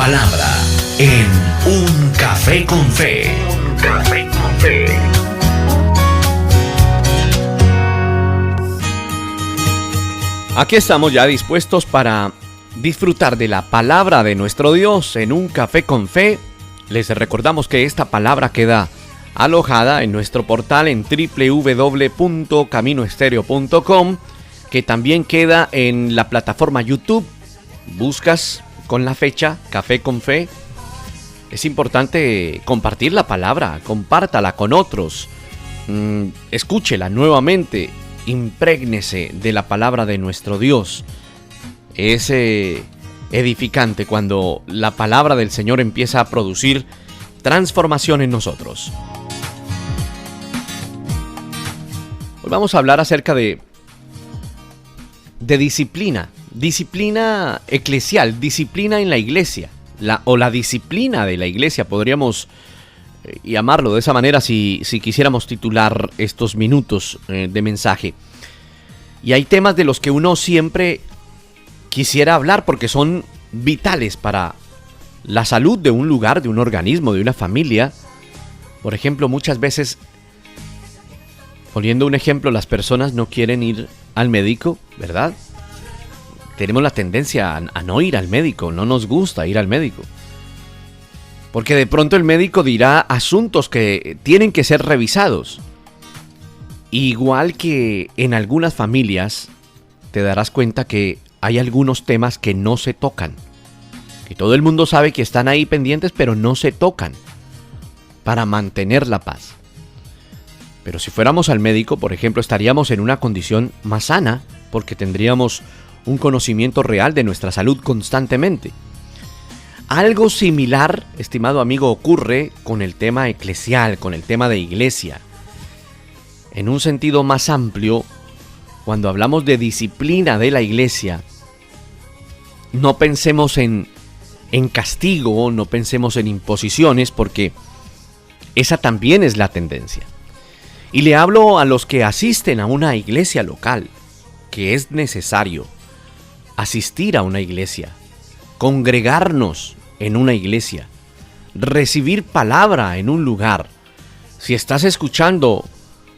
palabra en Un Café con Fe. Un Café con Fe. Aquí estamos ya dispuestos para disfrutar de la palabra de nuestro Dios en Un Café con Fe. Les recordamos que esta palabra queda alojada en nuestro portal en www.caminoestereo.com, que también queda en la plataforma YouTube. Buscas con la fecha Café con Fe. Es importante compartir la palabra, compártala con otros, escúchela nuevamente, imprégnese de la palabra de nuestro Dios. Es edificante cuando la palabra del Señor empieza a producir transformación en nosotros. Hoy vamos a hablar acerca de disciplina eclesial, disciplina en la iglesia, la disciplina de la iglesia, podríamos llamarlo de esa manera si quisiéramos titular estos minutos de mensaje. Y hay temas de los que uno siempre quisiera hablar porque son vitales para la salud de un lugar, de un organismo, de una familia. Por ejemplo, muchas veces, poniendo un ejemplo, las personas no quieren ir al médico, ¿verdad? Tenemos la tendencia a no ir al médico, no nos gusta ir al médico. Porque de pronto el médico dirá asuntos que tienen que ser revisados. Igual que en algunas familias, te darás cuenta que hay algunos temas que no se tocan. Que todo el mundo sabe que están ahí pendientes, pero no se tocan para mantener la paz. Pero si fuéramos al médico, por ejemplo, estaríamos en una condición más sana, porque tendríamos un conocimiento real de nuestra salud constantemente. Algo similar, estimado amigo, ocurre con el tema eclesial, con el tema de iglesia. En un sentido más amplio, cuando hablamos de disciplina de la iglesia, no pensemos en castigo, no pensemos en imposiciones, porque esa también es la tendencia. Y le hablo a los que asisten a una iglesia local, que es necesario asistir a una iglesia, congregarnos en una iglesia, recibir palabra en un lugar. Si estás escuchando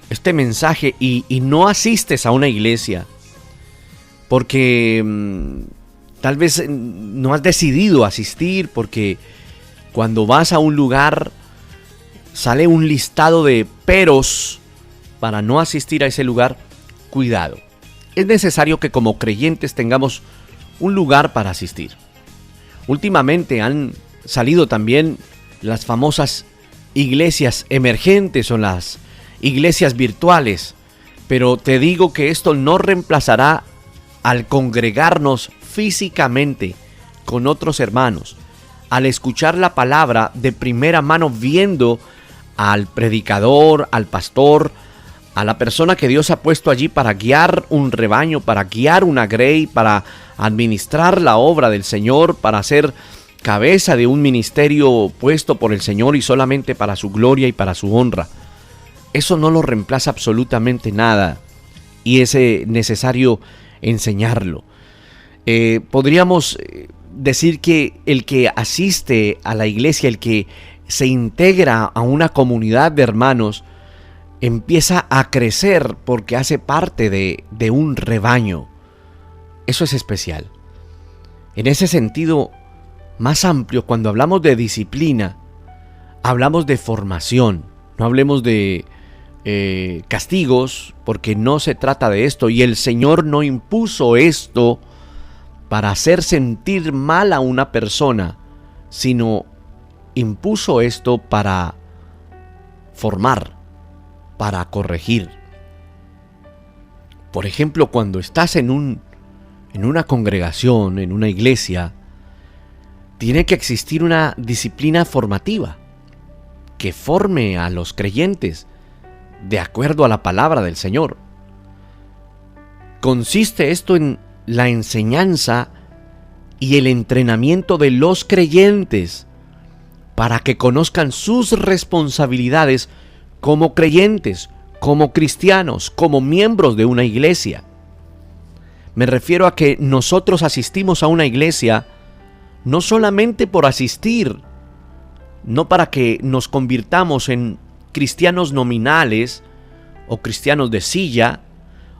este mensaje y no asistes a una iglesia porque tal vez no has decidido asistir, porque cuando vas a un lugar sale un listado de peros para no asistir a ese lugar, cuidado. Es necesario que como creyentes tengamos un lugar para asistir. Últimamente han salido también las famosas iglesias emergentes o las iglesias virtuales, pero te digo que esto no reemplazará al congregarnos físicamente con otros hermanos, al escuchar la palabra de primera mano, viendo al predicador, al pastor, a la persona que Dios ha puesto allí para guiar un rebaño, para guiar una grey, para administrar la obra del Señor, para ser cabeza de un ministerio puesto por el Señor y solamente para su gloria y para su honra. Eso no lo reemplaza absolutamente nada y es necesario enseñarlo. Podríamos decir que el que asiste a la iglesia, el que se integra a una comunidad de hermanos, empieza a crecer porque hace parte de un rebaño. Eso es especial. En ese sentido más amplio, cuando hablamos de disciplina, hablamos de formación. No hablemos de castigos, porque no se trata de esto. Y el Señor no impuso esto para hacer sentir mal a una persona, sino impuso esto para formar, para corregir. Por ejemplo, cuando estás en una congregación, en una iglesia, tiene que existir una disciplina formativa que forme a los creyentes de acuerdo a la palabra del Señor. Consiste esto en la enseñanza y el entrenamiento de los creyentes para que conozcan sus responsabilidades como creyentes, como cristianos, como miembros de una iglesia. Me refiero a que nosotros asistimos a una iglesia no solamente por asistir, no para que nos convirtamos en cristianos nominales, o cristianos de silla,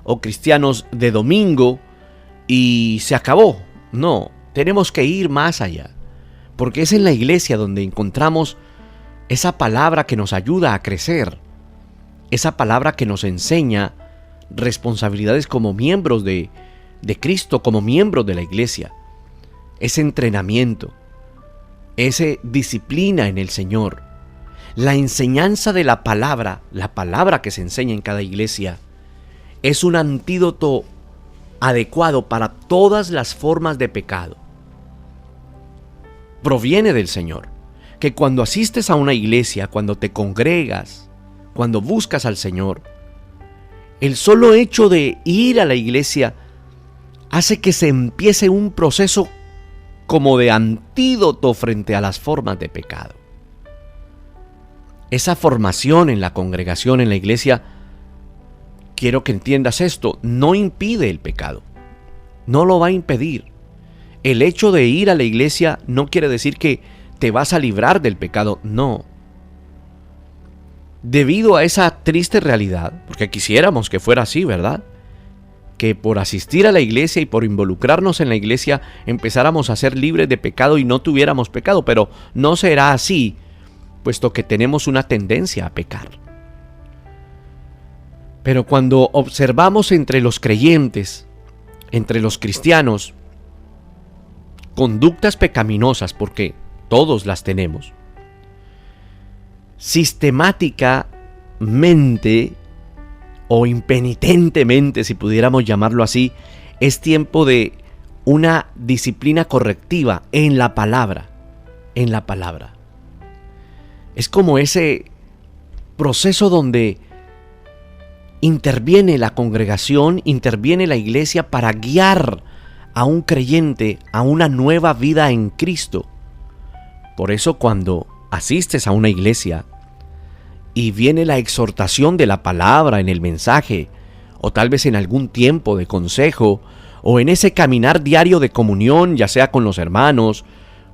o cristianos de domingo, y se acabó. No, tenemos que ir más allá, porque es en la iglesia donde encontramos esa palabra que nos ayuda a crecer, esa palabra que nos enseña responsabilidades como miembros de Cristo, como miembros de la iglesia, ese entrenamiento, esa disciplina en el Señor, la enseñanza de la palabra que se enseña en cada iglesia, es un antídoto adecuado para todas las formas de pecado. Proviene del Señor, que cuando asistes a una iglesia, cuando te congregas, cuando buscas al Señor, el solo hecho de ir a la iglesia hace que se empiece un proceso como de antídoto frente a las formas de pecado. Esa formación en la congregación, en la iglesia, quiero que entiendas esto, no impide el pecado, no lo va a impedir. El hecho de ir a la iglesia no quiere decir que te vas a librar del pecado, no. Debido a esa triste realidad, porque quisiéramos que fuera así, ¿verdad? Que por asistir a la iglesia y por involucrarnos en la iglesia empezáramos a ser libres de pecado y no tuviéramos pecado, pero no será así, puesto que tenemos una tendencia a pecar. Pero cuando observamos entre los creyentes, entre los cristianos, conductas pecaminosas, porque todos las tenemos, sistemáticamente o impenitentemente, si pudiéramos llamarlo así, es tiempo de una disciplina correctiva en la palabra, en la palabra. Es como ese proceso donde interviene la congregación, interviene la iglesia para guiar a un creyente a una nueva vida en Cristo. Por eso cuando asistes a una iglesia y viene la exhortación de la palabra en el mensaje, o tal vez en algún tiempo de consejo, o en ese caminar diario de comunión, ya sea con los hermanos,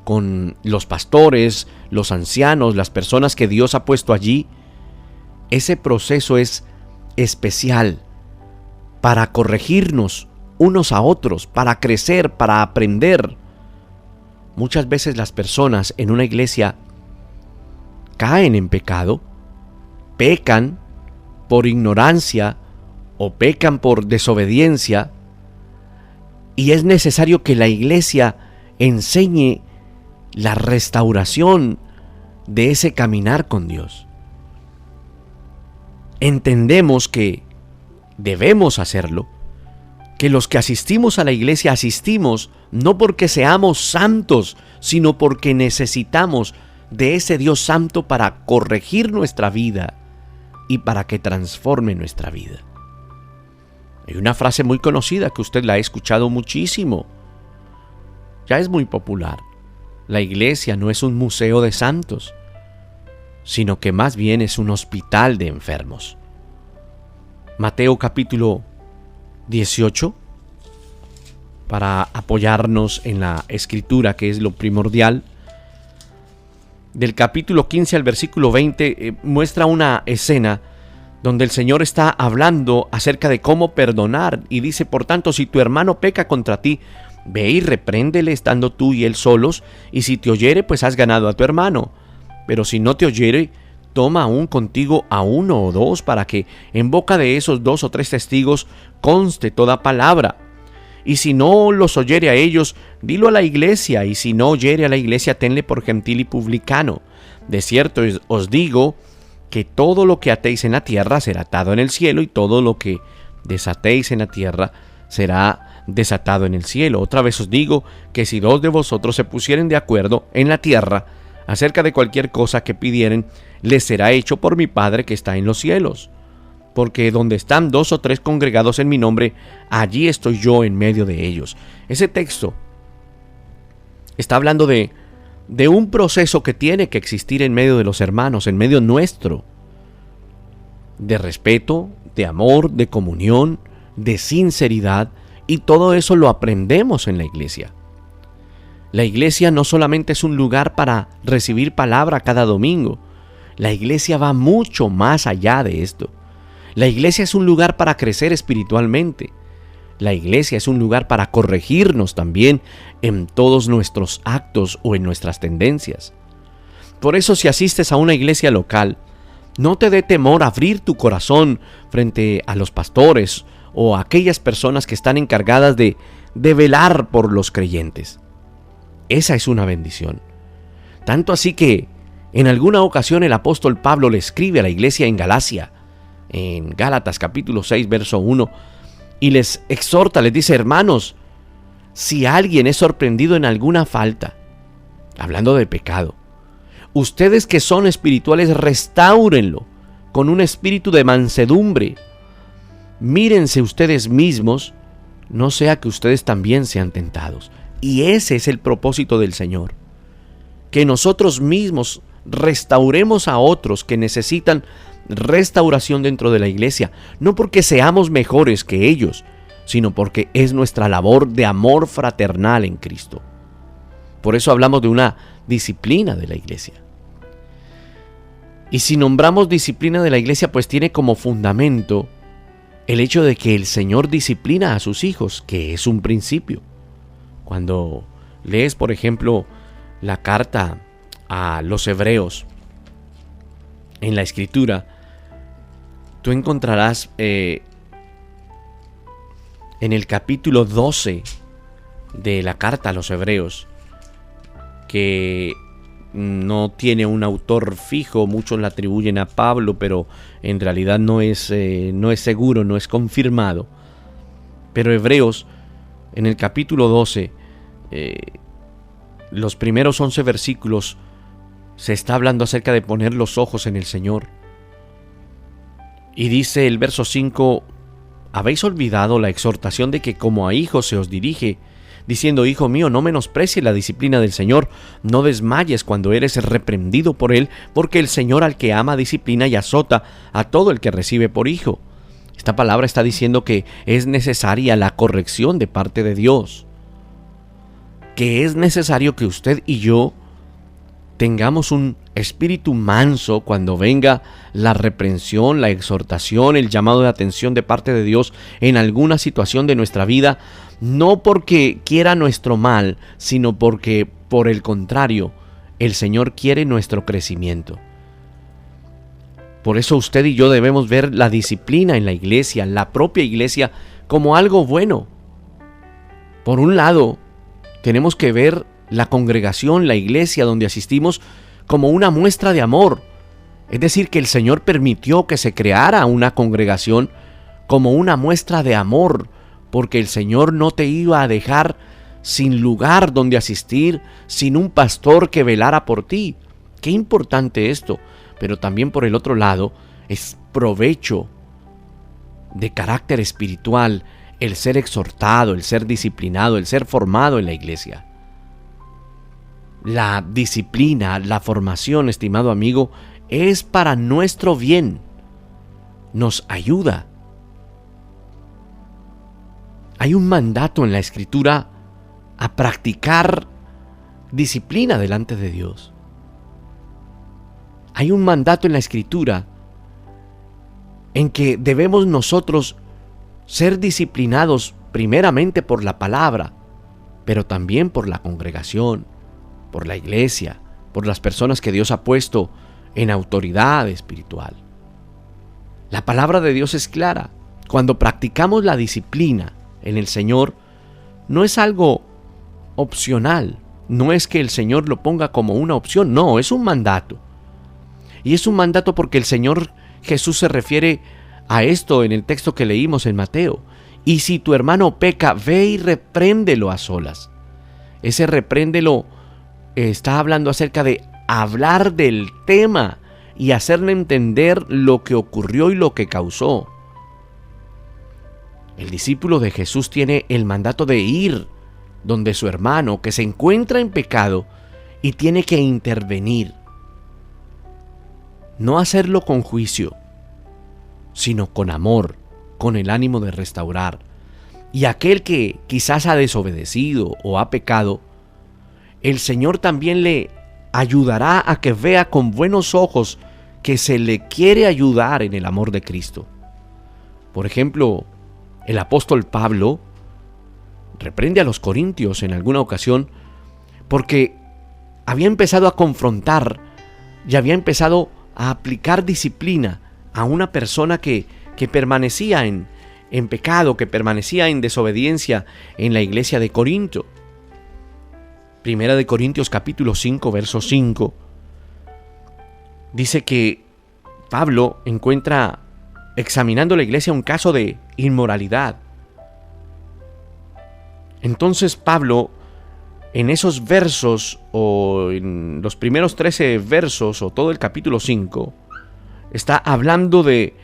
con los pastores, los ancianos, las personas que Dios ha puesto allí, ese proceso es especial para corregirnos unos a otros, para crecer, para aprender. Muchas veces las personas en una iglesia caen en pecado, pecan por ignorancia o pecan por desobediencia, y es necesario que la iglesia enseñe la restauración de ese caminar con Dios. Entendemos que debemos hacerlo, que los que asistimos a la iglesia asistimos no porque seamos santos, sino porque necesitamos de ese Dios santo para corregir nuestra vida y para que transforme nuestra vida. Hay una frase muy conocida que usted la ha escuchado muchísimo. Ya es muy popular. La iglesia no es un museo de santos, sino que más bien es un hospital de enfermos. Mateo capítulo 18, para apoyarnos en la escritura, que es lo primordial. Del capítulo 15 al versículo 20 muestra una escena donde el Señor está hablando acerca de cómo perdonar y dice: por tanto, si tu hermano peca contra ti, ve y repréndele estando tú y él solos, y si te oyere, pues has ganado a tu hermano. Pero si no te oyere, toma aún contigo a uno o dos, para que en boca de esos 2 o 3 testigos conste toda palabra. Y si no los oyere a ellos, dilo a la iglesia, y si no oyere a la iglesia, tenle por gentil y publicano. De cierto os digo que todo lo que atéis en la tierra será atado en el cielo, y todo lo que desatéis en la tierra será desatado en el cielo. Otra vez os digo que si 2 de vosotros se pusieren de acuerdo en la tierra acerca de cualquier cosa que pidieren, les será hecho por mi Padre que está en los cielos. Porque donde están 2 o 3 congregados en mi nombre, allí estoy yo en medio de ellos. Ese texto está hablando de un proceso que tiene que existir en medio de los hermanos, en medio nuestro, de respeto, de amor, de comunión, de sinceridad, y todo eso lo aprendemos en la iglesia. La iglesia no solamente es un lugar para recibir palabra cada domingo. La iglesia va mucho más allá de esto. La iglesia es un lugar para crecer espiritualmente. La iglesia es un lugar para corregirnos también en todos nuestros actos o en nuestras tendencias. Por eso, si asistes a una iglesia local, no te dé temor abrir tu corazón frente a los pastores o a aquellas personas que están encargadas de velar por los creyentes. Esa es una bendición. Tanto así que en alguna ocasión el apóstol Pablo le escribe a la iglesia en Galacia, en Gálatas capítulo 6, verso 1, y les exhorta, les dice: hermanos, si alguien es sorprendido en alguna falta, hablando de pecado, ustedes que son espirituales, restáurenlo con un espíritu de mansedumbre. Mírense ustedes mismos, no sea que ustedes también sean tentados. Y ese es el propósito del Señor, que nosotros mismos restauremos a otros que necesitan restauración dentro de la iglesia, no porque seamos mejores que ellos, sino porque es nuestra labor de amor fraternal en Cristo. Por eso hablamos de una disciplina de la iglesia. Y si nombramos disciplina de la iglesia, pues tiene como fundamento el hecho de que el Señor disciplina a sus hijos, que es un principio. Cuando lees, por ejemplo, la carta a los Hebreos en la Escritura, tú encontrarás en el capítulo 12 de la carta a los Hebreos, que no tiene un autor fijo, muchos la atribuyen a Pablo, pero en realidad no es seguro, no es confirmado. Pero Hebreos, en el capítulo 12, los primeros 11 versículos, se está hablando acerca de poner los ojos en el Señor. Y dice el verso 5: ¿habéis olvidado la exhortación de que como a hijos se os dirige, diciendo: hijo mío, no menosprecies la disciplina del Señor, no desmayes cuando eres reprendido por Él, porque el Señor al que ama disciplina y azota a todo el que recibe por hijo? Esta palabra está diciendo que es necesaria la corrección de parte de Dios, que es necesario que usted y yo tengamos un espíritu manso cuando venga la reprensión, la exhortación, el llamado de atención de parte de Dios en alguna situación de nuestra vida, no porque quiera nuestro mal, sino porque, por el contrario, el Señor quiere nuestro crecimiento. Por eso usted y yo debemos ver la disciplina en la iglesia, la propia iglesia, como algo bueno. Por un lado, tenemos que ver la congregación, la iglesia donde asistimos, como una muestra de amor. Es decir, que el Señor permitió que se creara una congregación como una muestra de amor, porque el Señor no te iba a dejar sin lugar donde asistir, sin un pastor que velara por ti. Qué importante esto. Pero también, por el otro lado, es provecho de carácter espiritual el ser exhortado, el ser disciplinado, el ser formado en la iglesia. La disciplina, la formación, estimado amigo, es para nuestro bien. Nos ayuda. Hay un mandato en la Escritura a practicar disciplina delante de Dios. Hay un mandato en la Escritura en que debemos nosotros ser disciplinados primeramente por la palabra, pero también por la congregación, por la iglesia, por las personas que Dios ha puesto en autoridad espiritual. La palabra de Dios es clara. Cuando practicamos la disciplina en el Señor, no es algo opcional, no es que el Señor lo ponga como una opción, no, es un mandato. Y es un mandato porque el Señor Jesús se refiere a esto en el texto que leímos en Mateo. Y si tu hermano peca, ve y repréndelo a solas. Ese repréndelo está hablando acerca de hablar del tema y hacerle entender lo que ocurrió y lo que causó. El discípulo de Jesús tiene el mandato de ir donde su hermano que se encuentra en pecado y tiene que intervenir. No hacerlo con juicio, sino con amor, con el ánimo de restaurar. Y aquel que quizás ha desobedecido o ha pecado, el Señor también le ayudará a que vea con buenos ojos que se le quiere ayudar en el amor de Cristo. Por ejemplo, el apóstol Pablo reprende a los corintios en alguna ocasión porque había empezado a confrontar y había empezado a aplicar disciplina a una persona que permanecía en pecado, que permanecía en desobediencia en la iglesia de Corinto. Primera de Corintios capítulo 5, verso 5, dice que Pablo encuentra examinando la iglesia un caso de inmoralidad. Entonces Pablo, en esos versos, o en los primeros 13 versos, o todo el capítulo 5, está hablando de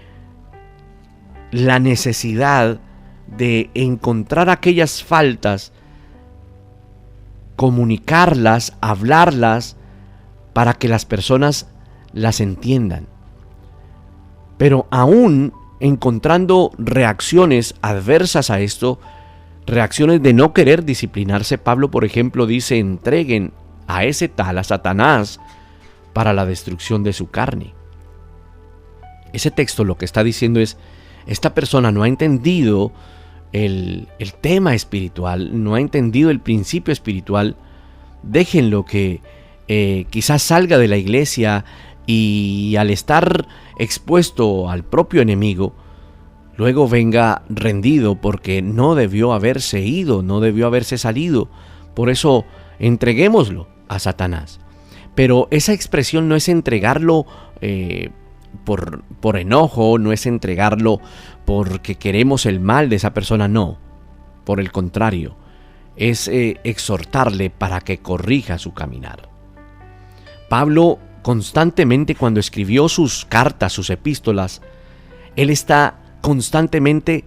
la necesidad de encontrar aquellas faltas, comunicarlas, hablarlas, para que las personas las entiendan. Pero aún encontrando reacciones adversas a esto, reacciones de no querer disciplinarse, Pablo, por ejemplo, dice: entreguen a ese tal, a Satanás, para la destrucción de su carne. Ese texto lo que está diciendo es: esta persona no ha entendido el tema espiritual, no ha entendido el principio espiritual. Déjenlo que quizás salga de la iglesia y al estar expuesto al propio enemigo, luego venga rendido porque no debió haberse ido, no debió haberse salido. Por eso entreguémoslo a Satanás. Pero esa expresión no es entregarlo por enojo, no es entregarlo porque queremos el mal de esa persona, no. Por el contrario, es exhortarle para que corrija su caminar. Pablo constantemente, cuando escribió sus cartas, sus epístolas, él está constantemente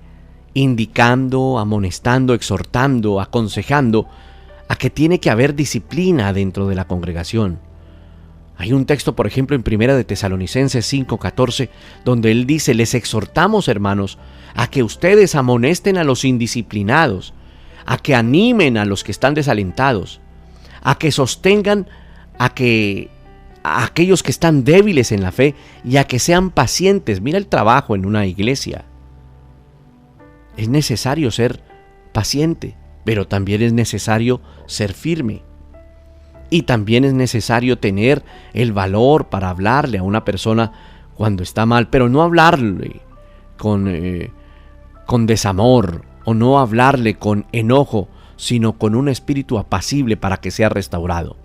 indicando, amonestando, exhortando, aconsejando a que tiene que haber disciplina dentro de la congregación. Hay un texto, por ejemplo, en Primera de Tesalonicenses 5:14, donde él dice: les exhortamos, hermanos, a que ustedes amonesten a los indisciplinados, a que animen a los que están desalentados, a que sostengan a aquellos que están débiles en la fe y a que sean pacientes. Mira el trabajo en una iglesia. Es necesario ser paciente, pero también es necesario ser firme. Y también es necesario tener el valor para hablarle a una persona cuando está mal, pero no hablarle con desamor, o no hablarle con enojo, sino con un espíritu apacible para que sea restaurado.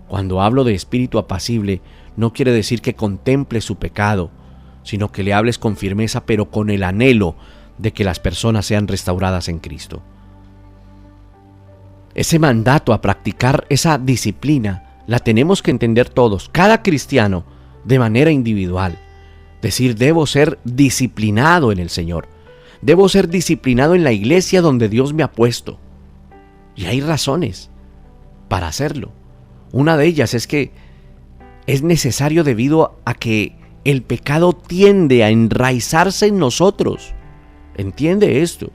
Cuando hablo de espíritu apacible, no quiere decir que contemple su pecado, sino que le hables con firmeza, pero con el anhelo de que las personas sean restauradas en Cristo. Ese mandato a practicar esa disciplina la tenemos que entender todos, cada cristiano de manera individual. Decir: debo ser disciplinado en el Señor, debo ser disciplinado en la iglesia donde Dios me ha puesto. Y hay razones para hacerlo. Una de ellas es que es necesario debido a que el pecado tiende a enraizarse en nosotros. Entiende esto,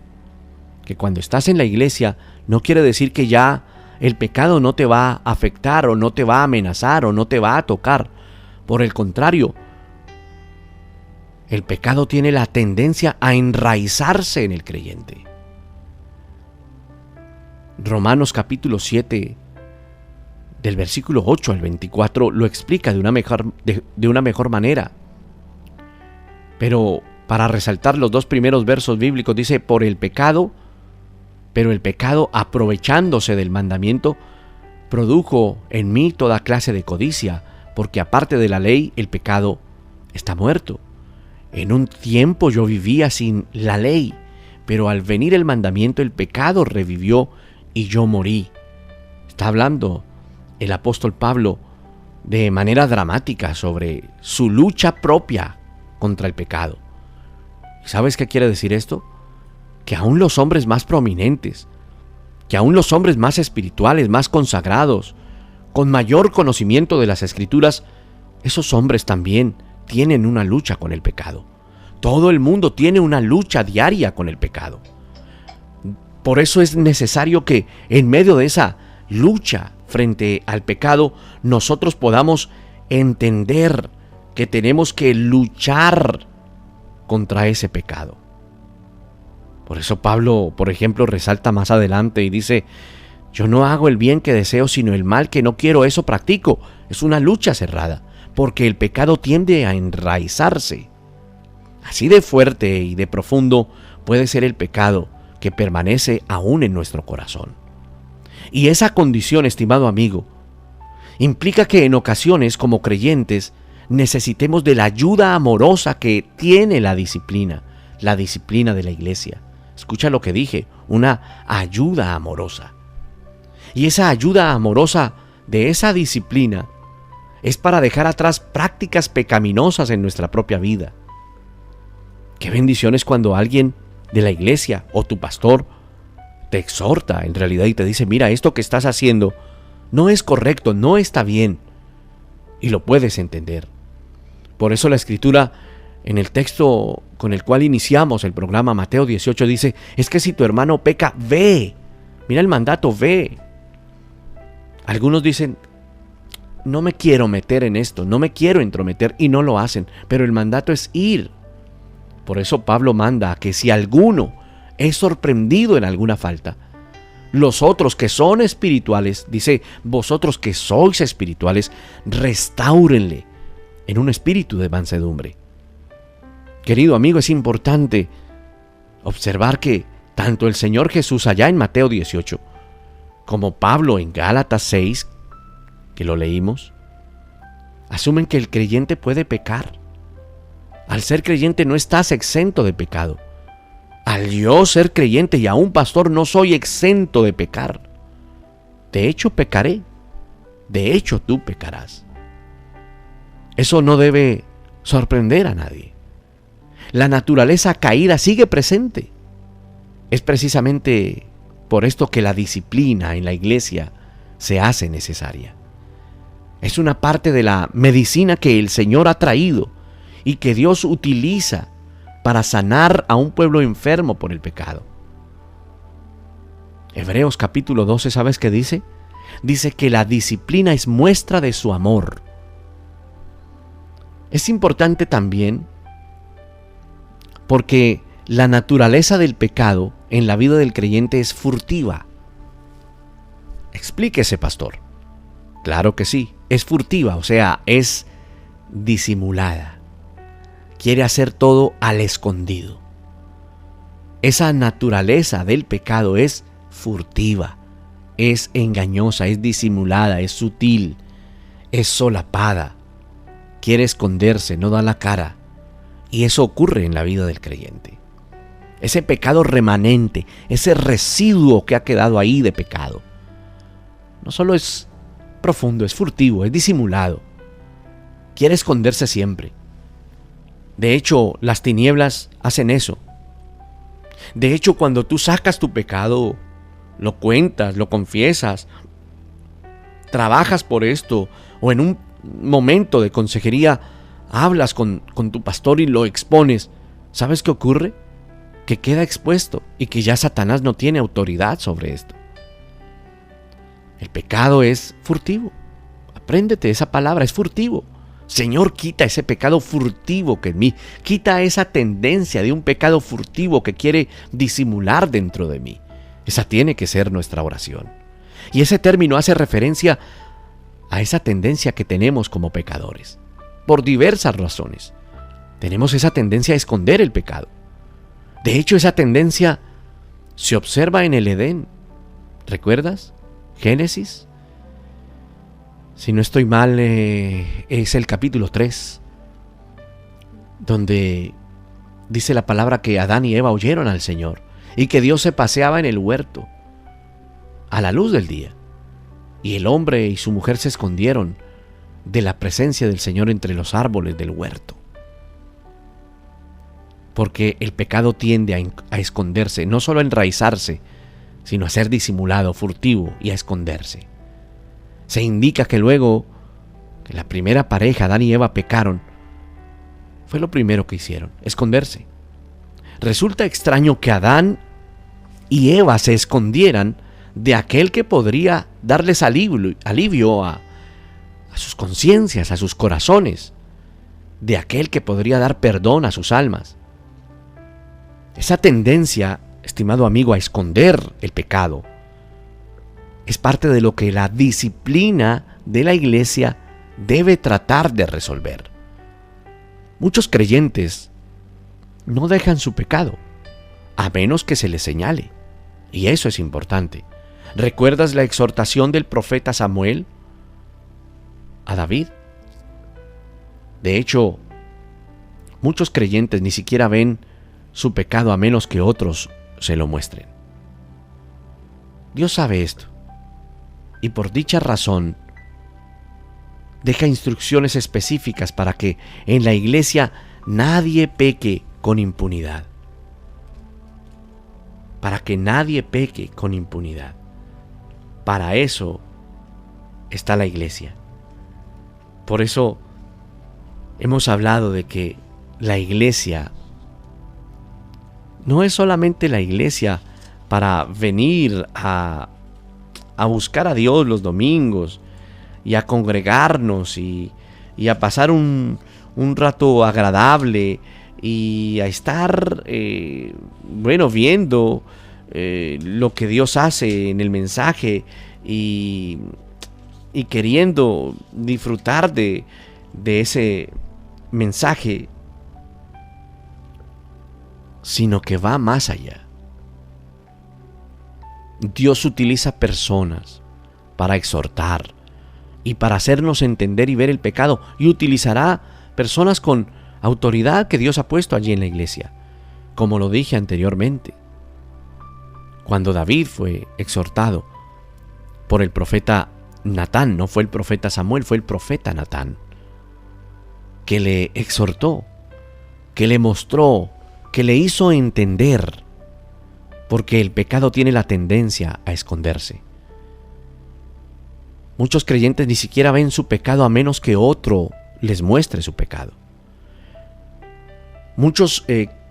que cuando estás en la iglesia no quiere decir que ya el pecado no te va a afectar, o no te va a amenazar, o no te va a tocar. Por el contrario, el pecado tiene la tendencia a enraizarse en el creyente. Romanos capítulo 7, del versículo 8 al 24, lo explica de una mejor manera. Pero para resaltar los dos primeros versos bíblicos, dice: pero el pecado, aprovechándose del mandamiento, produjo en mí toda clase de codicia, porque aparte de la ley, el pecado está muerto. En un tiempo yo vivía sin la ley, pero al venir el mandamiento, el pecado revivió y yo morí. Está hablando el apóstol Pablo de manera dramática sobre su lucha propia contra el pecado. ¿Sabes qué quiere decir esto? Que aún los hombres más prominentes, que aún los hombres más espirituales, más consagrados, con mayor conocimiento de las Escrituras, esos hombres también tienen una lucha con el pecado. Todo el mundo tiene una lucha diaria con el pecado. Por eso es necesario que en medio de esa lucha frente al pecado, nosotros podamos entender que tenemos que luchar contra ese pecado. Por eso Pablo, por ejemplo, resalta más adelante y dice: yo no hago el bien que deseo, sino el mal que no quiero, eso practico. Es una lucha cerrada, porque el pecado tiende a enraizarse. Así de fuerte y de profundo puede ser el pecado que permanece aún en nuestro corazón. Y esa condición, estimado amigo, implica que en ocasiones, como creyentes, necesitemos de la ayuda amorosa que tiene la disciplina de la iglesia. Escucha lo que dije, una ayuda amorosa. Y esa ayuda amorosa de esa disciplina es para dejar atrás prácticas pecaminosas en nuestra propia vida. Qué bendiciones cuando alguien de la iglesia o tu pastor te exhorta en realidad y te dice: mira, esto que estás haciendo no es correcto, no está bien. Y lo puedes entender. Por eso la Escritura, en el texto con el cual iniciamos el programa, Mateo 18, dice: es que si tu hermano peca, ve. Mira el mandato, ve. Algunos dicen: no me quiero meter en esto, no me quiero entrometer, y no lo hacen. Pero el mandato es ir. Por eso Pablo manda que si alguno es sorprendido en alguna falta, los otros que son espirituales, dice: vosotros que sois espirituales, restáurenle en un espíritu de mansedumbre. Querido amigo, es importante observar que tanto el Señor Jesús allá en Mateo 18, como Pablo en Gálatas 6, que lo leímos, asumen que el creyente puede pecar. Al ser creyente no estás exento de pecado. Al yo ser creyente y aún pastor no soy exento de pecar. De hecho pecaré. De hecho tú pecarás. Eso no debe sorprender a nadie. La naturaleza caída sigue presente. Es precisamente por esto que la disciplina en la iglesia se hace necesaria. Es una parte de la medicina que el Señor ha traído y que Dios utiliza para sanar a un pueblo enfermo por el pecado. Hebreos capítulo 12, ¿sabes qué dice? Dice que la disciplina es muestra de su amor. Es importante también porque la naturaleza del pecado en la vida del creyente es furtiva. Explíquese, pastor. Claro que sí, es furtiva, o sea, es disimulada. Quiere hacer todo al escondido. Esa naturaleza del pecado es furtiva, es engañosa, es disimulada, es sutil, es solapada. Quiere esconderse, no da la cara. Y eso ocurre en la vida del creyente. Ese pecado remanente, ese residuo que ha quedado ahí de pecado, no solo es profundo, es furtivo, es disimulado. Quiere esconderse siempre. De hecho, las tinieblas hacen eso. De hecho, cuando tú sacas tu pecado, lo cuentas, lo confiesas, trabajas por esto, o en un momento de consejería hablas con tu pastor y lo expones, ¿sabes qué ocurre? Que queda expuesto y que ya Satanás no tiene autoridad sobre esto. El pecado es furtivo. Apréndete esa palabra, es furtivo. Señor, quita ese pecado furtivo que en mí, quita esa tendencia de un pecado furtivo que quiere disimular dentro de mí. Esa tiene que ser nuestra oración. Y ese término hace referencia a esa tendencia que tenemos como pecadores. Por diversas razones. Tenemos esa tendencia a esconder el pecado. De hecho, esa tendencia se observa en el Edén. ¿Recuerdas? Génesis. Si no estoy mal, es el capítulo 3, donde dice la palabra que Adán y Eva oyeron al Señor y que Dios se paseaba en el huerto a la luz del día. Y el hombre y su mujer se escondieron de la presencia del Señor entre los árboles del huerto. Porque el pecado tiende a esconderse, no solo a enraizarse, sino a ser disimulado, furtivo y a esconderse. Se indica que luego que la primera pareja, Adán y Eva, pecaron, fue lo primero que hicieron, esconderse. Resulta extraño que Adán y Eva se escondieran de aquel que podría darles alivio a sus conciencias, a sus corazones, de aquel que podría dar perdón a sus almas. Esa tendencia, estimado amigo, a esconder el pecado es parte de lo que la disciplina de la iglesia debe tratar de resolver. Muchos creyentes no dejan su pecado, a menos que se les señale, y eso es importante. ¿Recuerdas la exhortación del profeta Samuel a David? De hecho, muchos creyentes ni siquiera ven su pecado a menos que otros se lo muestren. Dios sabe esto, y por dicha razón deja instrucciones específicas para que en la iglesia nadie peque con impunidad. Para que nadie peque con impunidad. Para eso está la iglesia. Por eso hemos hablado de que la iglesia no es solamente la iglesia para venir a buscar a Dios los domingos y a congregarnos y a pasar un rato agradable y a estar viendo lo que Dios hace en el mensaje y queriendo disfrutar de ese mensaje, sino que va más allá. Dios utiliza personas para exhortar y para hacernos entender y ver el pecado, y utilizará personas con autoridad que Dios ha puesto allí en la iglesia, como lo dije anteriormente. Cuando David fue exhortado por el profeta Natán, no fue el profeta Samuel, fue el profeta Natán, que le exhortó, que le mostró, que le hizo entender, porque el pecado tiene la tendencia a esconderse. Muchos creyentes ni siquiera ven su pecado a menos que otro les muestre su pecado. Muchos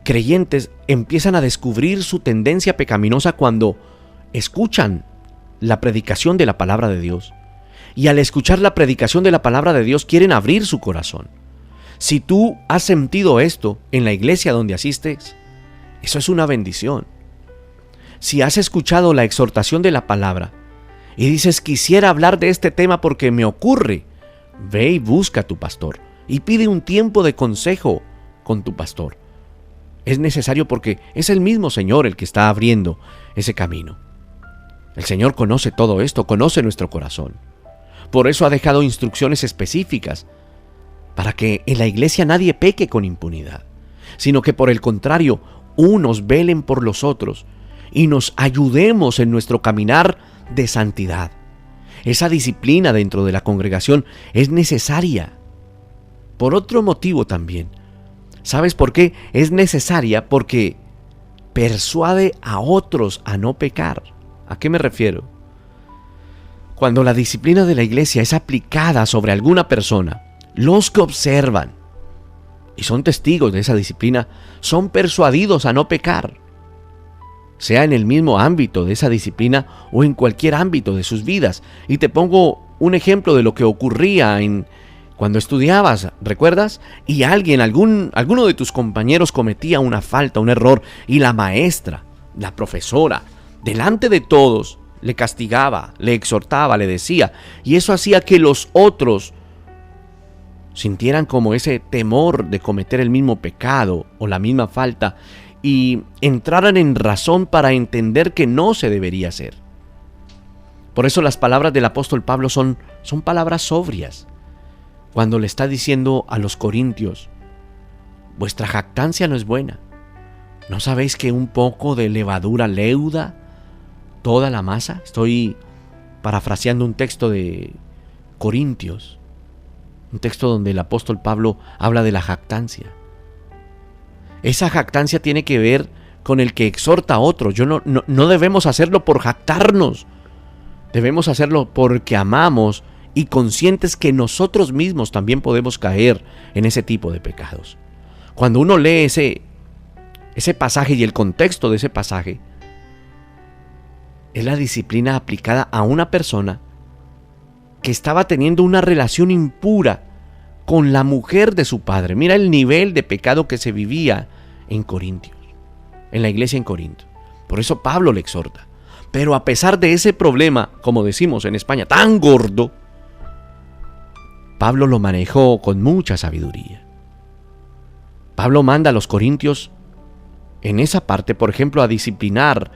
creyentes empiezan a descubrir su tendencia pecaminosa cuando escuchan la predicación de la palabra de Dios. Y al escuchar la predicación de la palabra de Dios quieren abrir su corazón. Si tú has sentido esto en la iglesia donde asistes, eso es una bendición. Si has escuchado la exhortación de la palabra y dices, quisiera hablar de este tema porque me ocurre, ve y busca a tu pastor y pide un tiempo de consejo con tu pastor. Es necesario porque es el mismo Señor el que está abriendo ese camino. El Señor conoce todo esto, conoce nuestro corazón. Por eso ha dejado instrucciones específicas para que en la iglesia nadie peque con impunidad, sino que por el contrario, unos velen por los otros y nos ayudemos en nuestro caminar de santidad. Esa disciplina dentro de la congregación es necesaria. Por otro motivo también. ¿Sabes por qué? Es necesaria porque persuade a otros a no pecar. ¿A qué me refiero? Cuando la disciplina de la iglesia es aplicada sobre alguna persona, los que observan y son testigos de esa disciplina son persuadidos a no pecar, sea en el mismo ámbito de esa disciplina o en cualquier ámbito de sus vidas. Y te pongo un ejemplo de lo que ocurría cuando estudiabas, ¿recuerdas? Y alguno de tus compañeros cometía una falta, un error, y la maestra, la profesora, delante de todos, le castigaba, le exhortaba, le decía, y eso hacía que los otros sintieran como ese temor de cometer el mismo pecado o la misma falta y entraran en razón para entender que no se debería hacer. Por eso las palabras del apóstol Pablo son palabras sobrias. Cuando le está diciendo a los corintios, vuestra jactancia no es buena. ¿No sabéis que un poco de levadura leuda toda la masa? Estoy parafraseando un texto de Corintios, un texto donde el apóstol Pablo habla de la jactancia. Esa jactancia tiene que ver con el que exhorta a otros. No debemos hacerlo por jactarnos. Debemos hacerlo porque amamos y conscientes que nosotros mismos también podemos caer en ese tipo de pecados. Cuando uno lee ese pasaje y el contexto de ese pasaje, es la disciplina aplicada a una persona que estaba teniendo una relación impura con la mujer de su padre. Mira el nivel de pecado que se vivía en Corintios, en la iglesia en Corinto. Por eso Pablo le exhorta. Pero a pesar de ese problema, como decimos en España, tan gordo, Pablo lo manejó con mucha sabiduría. Pablo manda a los corintios en esa parte, por ejemplo, a disciplinar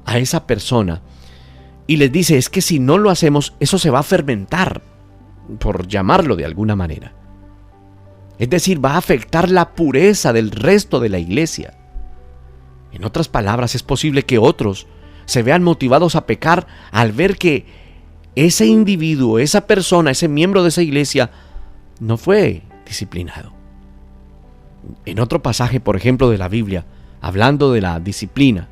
a esa persona. Y les dice, es que si no lo hacemos, eso se va a fermentar, por llamarlo de alguna manera. Es decir, va a afectar la pureza del resto de la iglesia. En otras palabras, es posible que otros se vean motivados a pecar al ver que ese individuo, esa persona, ese miembro de esa iglesia no fue disciplinado. En otro pasaje, por ejemplo, de la Biblia, hablando de la disciplina,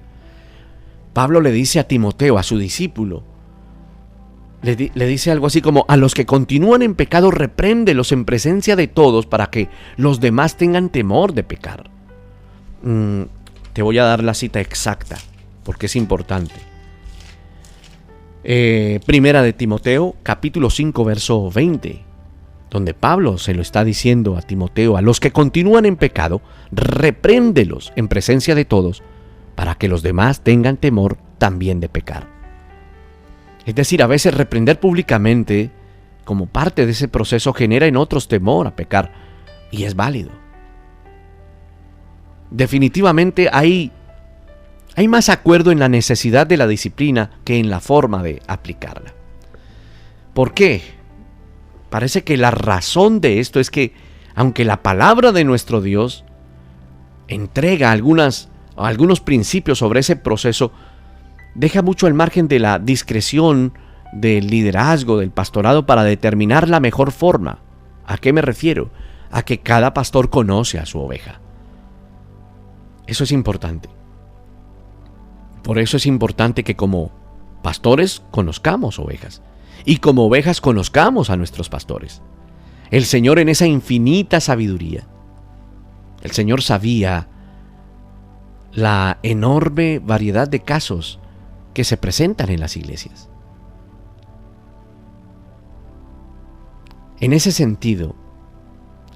Pablo le dice a Timoteo, a su discípulo, le dice algo así como: a los que continúan en pecado, repréndelos en presencia de todos para que los demás tengan temor de pecar. Te voy a dar la cita exacta, porque es importante. Primera de Timoteo, capítulo 5, verso 20, donde Pablo se lo está diciendo a Timoteo: a los que continúan en pecado, repréndelos en presencia de todos, para que los demás tengan temor también de pecar. Es decir, a veces reprender públicamente, como parte de ese proceso, genera en otros temor a pecar, y es válido. Definitivamente hay más acuerdo en la necesidad de la disciplina que en la forma de aplicarla. ¿Por qué? Parece que la razón de esto es que, aunque la palabra de nuestro Dios entrega algunos principios sobre ese proceso, deja mucho al margen de la discreción del liderazgo, del pastorado, para determinar la mejor forma. ¿A qué me refiero? A que cada pastor conoce a su oveja. Eso es importante. Por eso es importante que como pastores conozcamos ovejas y como ovejas conozcamos a nuestros pastores. El Señor, en esa infinita sabiduría, el Señor sabía la enorme variedad de casos que se presentan en las iglesias. En ese sentido,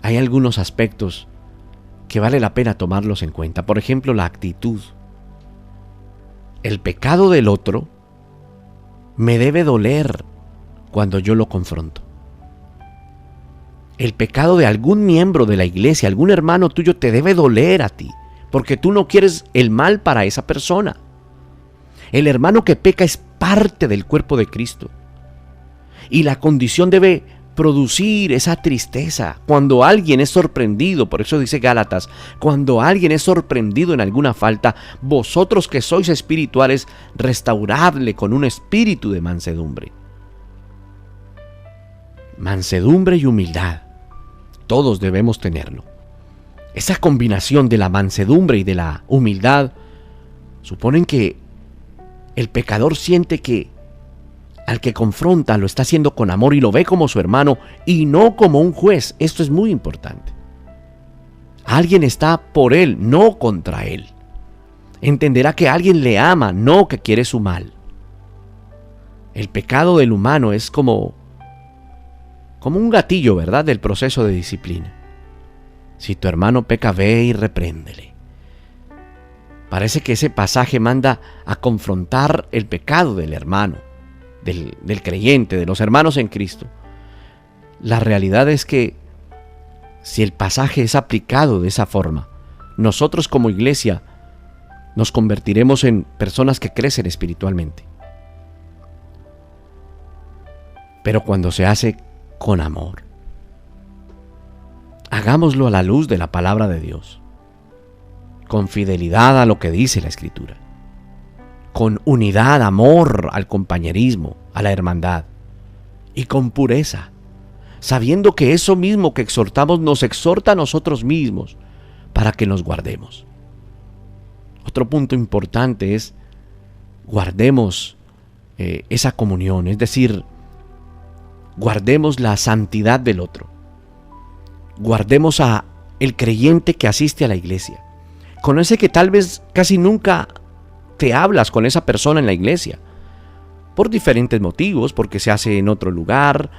hay algunos aspectos que vale la pena tomarlos en cuenta. Por ejemplo, la actitud. El pecado del otro me debe doler cuando yo lo confronto. El pecado de algún miembro de la iglesia, algún hermano tuyo, te debe doler a ti, porque tú no quieres el mal para esa persona. El hermano que peca es parte del cuerpo de Cristo, y la condición debe producir esa tristeza cuando alguien es sorprendido. Por eso dice Gálatas: cuando alguien es sorprendido en alguna falta, vosotros que sois espirituales, restauradle con un espíritu de mansedumbre. Mansedumbre y humildad, todos debemos tenerlo. Esa combinación de la mansedumbre y de la humildad suponen que el pecador siente que al que confronta lo está haciendo con amor y lo ve como su hermano y no como un juez. Esto es muy importante. Alguien está por él, no contra él. Entenderá que alguien le ama, no que quiere su mal. El pecado del humano es como un gatillo, ¿verdad?, del proceso de disciplina. Si tu hermano peca, ve y repréndele. Parece que ese pasaje manda a confrontar el pecado del hermano, del creyente, de los hermanos en Cristo. La realidad es que si el pasaje es aplicado de esa forma, nosotros como iglesia nos convertiremos en personas que crecen espiritualmente. Pero cuando se hace con amor, hagámoslo a la luz de la palabra de Dios, con fidelidad a lo que dice la Escritura, con unidad, amor al compañerismo, a la hermandad, y con pureza, sabiendo que eso mismo que exhortamos nos exhorta a nosotros mismos para que nos guardemos. Otro punto importante es: guardemos esa comunión, es decir, guardemos la santidad del otro, guardemos a el creyente que asiste a la iglesia, con ese que tal vez casi nunca te hablas con esa persona en la iglesia, por diferentes motivos, porque se hace en otro lugar,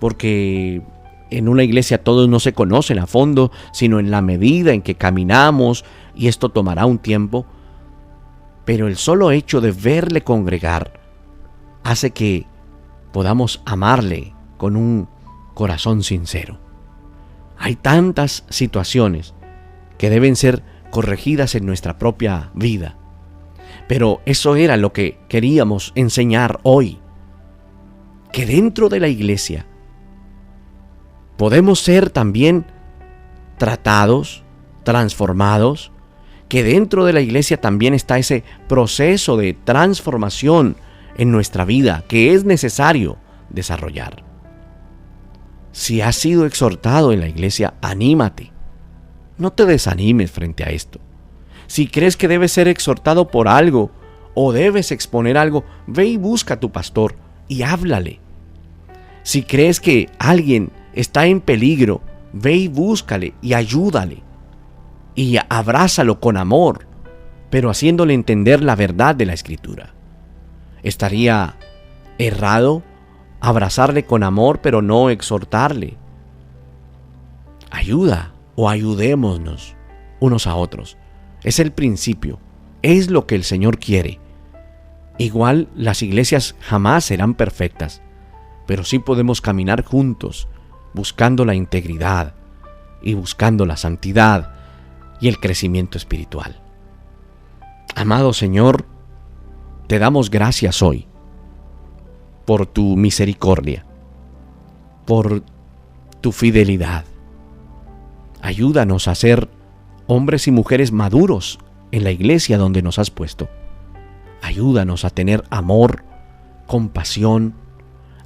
porque en una iglesia todos no se conocen a fondo, sino en la medida en que caminamos, y esto tomará un tiempo. Pero el solo hecho de verle congregar hace que podamos amarle con un corazón sincero. Hay tantas situaciones que deben ser corregidas en nuestra propia vida, pero eso era lo que queríamos enseñar hoy, que dentro de la iglesia podemos ser también tratados, transformados, que dentro de la iglesia también está ese proceso de transformación en nuestra vida que es necesario desarrollar. Si has sido exhortado en la iglesia, anímate. No te desanimes frente a esto. Si crees que debes ser exhortado por algo o debes exponer algo, ve y busca a tu pastor y háblale. Si crees que alguien está en peligro, ve y búscale y ayúdale. Y abrázalo con amor, pero haciéndole entender la verdad de la Escritura. ¿Estaría errado abrazarle con amor, pero no exhortarle? Ayuda o ayudémonos unos a otros. Es el principio, es lo que el Señor quiere. Igual las iglesias jamás serán perfectas, pero sí podemos caminar juntos, buscando la integridad y buscando la santidad y el crecimiento espiritual. Amado Señor, te damos gracias hoy por tu misericordia, por tu fidelidad. Ayúdanos a ser hombres y mujeres maduros en la iglesia donde nos has puesto. Ayúdanos a tener amor, compasión.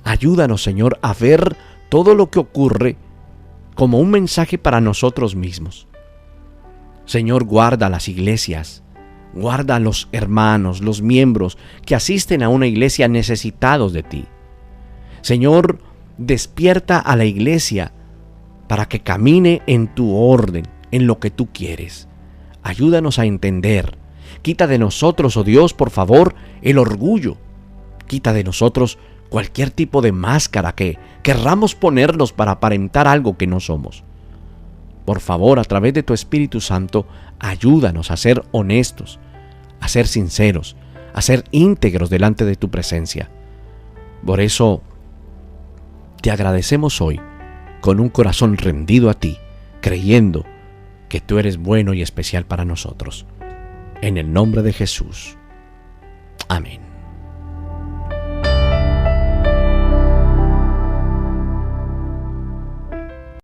Ayúdanos, Señor, a ver todo lo que ocurre como un mensaje para nosotros mismos. Señor, guarda las iglesias, guarda a los hermanos, los miembros que asisten a una iglesia necesitados de ti. Señor, despierta a la iglesia para que camine en tu orden, en lo que tú quieres. Ayúdanos a entender. Quita de nosotros, oh Dios, por favor, el orgullo. Quita de nosotros cualquier tipo de máscara que querramos ponernos para aparentar algo que no somos. Por favor, a través de tu Espíritu Santo, ayúdanos a ser honestos, a ser sinceros, a ser íntegros delante de tu presencia. Por eso, te agradecemos hoy con un corazón rendido a ti, creyendo que tú eres bueno y especial para nosotros. En el nombre de Jesús. Amén.